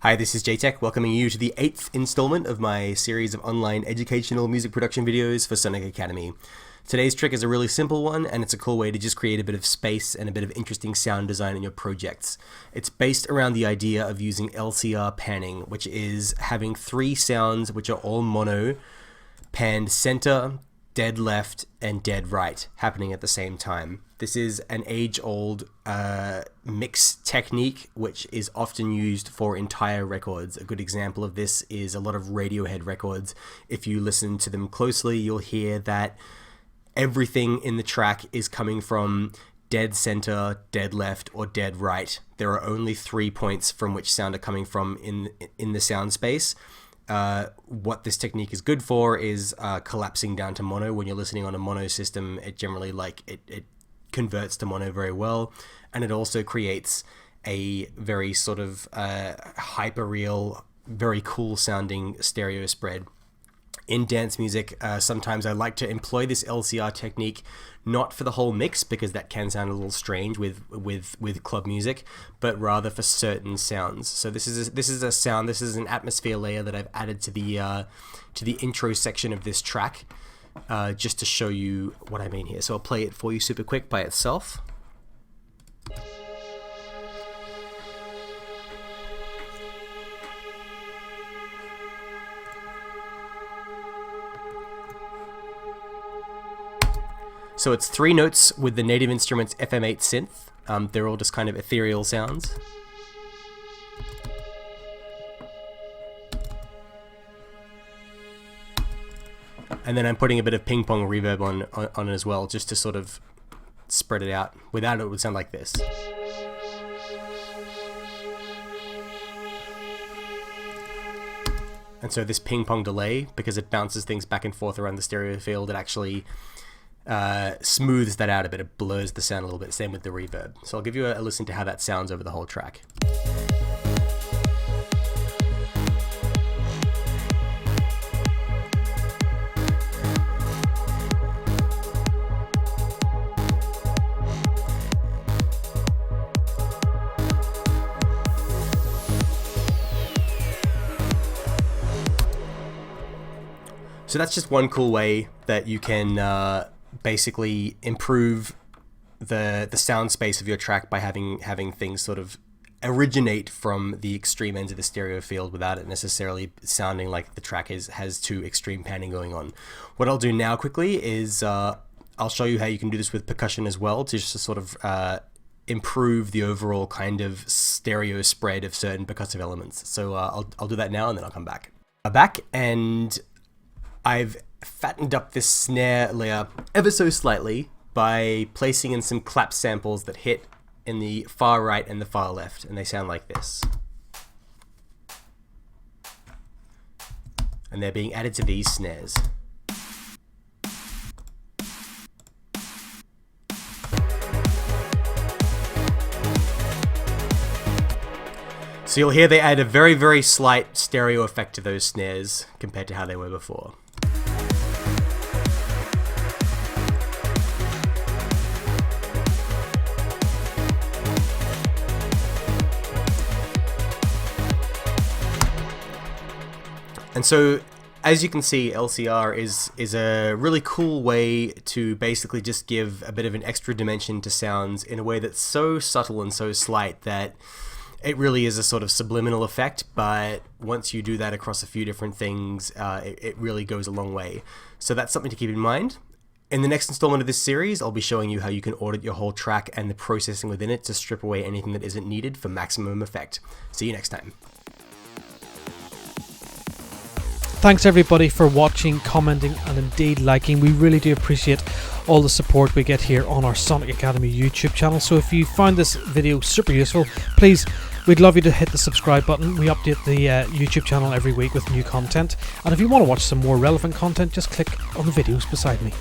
Hi, this is Jaytech, welcoming you to the 8th installment of my series of online educational music production videos for Sonic Academy. Today's trick is a really simple one, and it's a cool way to just create a bit of space and a bit of interesting sound design in your projects. It's based around the idea of using LCR panning, which is having three sounds which are all mono, panned center, dead left, and dead right, happening at the same time. This is an age-old mix technique which is often used for entire records. A good example of this is a lot of Radiohead records. If you listen to them closely, you'll hear that everything in the track is coming from dead center, dead left, or dead right. There are only 3 points from which sound are coming from in the sound space. What this technique is good for is collapsing down to mono. When you're listening on a mono system, it generally it converts to mono very well, and it also creates a very sort of hyper-real, very cool sounding stereo spread. In dance music, sometimes I like to employ this LCR technique, not for the whole mix because that can sound a little strange with club music, but rather for certain sounds. So this is a sound. This is an atmosphere layer that I've added to the intro section of this track, just to show you what I mean here. So I'll play it for you super quick by itself. So it's 3 notes with the Native Instruments FM8 synth. They're all just kind of ethereal sounds. And then I'm putting a bit of ping pong reverb on it as well, just to sort of spread it out. Without it would sound like this. And so this ping pong delay, because it bounces things back and forth around the stereo field, it actually smooths that out a bit. It blurs the sound a little bit. Same with the reverb. So I'll give you a listen to how that sounds over the whole track. So that's just one cool way that you can basically improve the sound space of your track by having things sort of originate from the extreme ends of the stereo field without it necessarily sounding like the track has too extreme panning going on. What I'll do now quickly is I'll show you how you can do this with percussion as well, to just sort of improve the overall kind of stereo spread of certain percussive elements. So I'll do that now, and then I'll come back. And I've fattened up this snare layer ever so slightly by placing in some clap samples that hit in the far right and the far left, and they sound like this. And they're being added to these snares. So you'll hear they add a very, very slight stereo effect to those snares compared to how they were before. And so, as you can see, LCR is a really cool way to basically just give a bit of an extra dimension to sounds in a way that's so subtle and so slight that it really is a sort of subliminal effect, but once you do that across a few different things, it really goes a long way. So that's something to keep in mind. In the next installment of this series, I'll be showing you how you can audit your whole track and the processing within it to strip away anything that isn't needed for maximum effect. See you next time. Thanks everybody for watching, commenting, and indeed liking. We really do appreciate all the support we get here on our Sonic Academy YouTube channel. So if you found this video super useful, please, we'd love you to hit the subscribe button. We update the YouTube channel every week with new content. And if you want to watch some more relevant content, just click on the videos beside me.